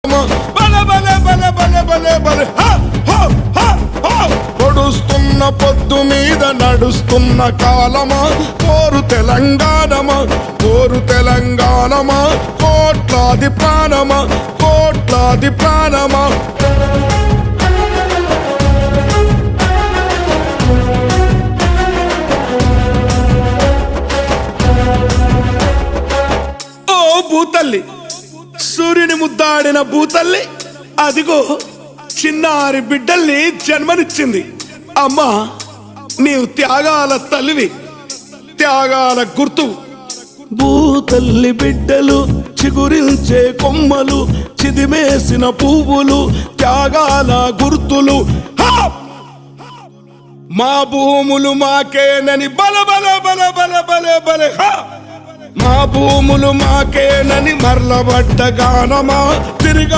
బల బల బల బల బల బల పొడుస్తున్న పొద్దు మీద నడుస్తున్న కాలమా కోరు తెలంగాణమా కోరు తెలంగాణమా కోట్లాది ప్రాణమా కోట్లాది ప్రాణమా ఓ భూతల్లి సూర్యుని ముద్దాడిన భూతల్లి అదిగో చిన్నారి బిడ్డల్ని జన్మనిచ్చింది. అమ్మా నీవు త్యాగాల తల్లివి, త్యాగాల గుర్తు. భూతల్లి బిడ్డలు చిగురించే కొమ్మలు, చిదిమేసిన పువ్వులు, త్యాగాల గుర్తులు. మా భూములు మాకేనని బల బల బల బల బల బల మా భూములు మాకేనని మరలబడ్డ గానమా తిరిగా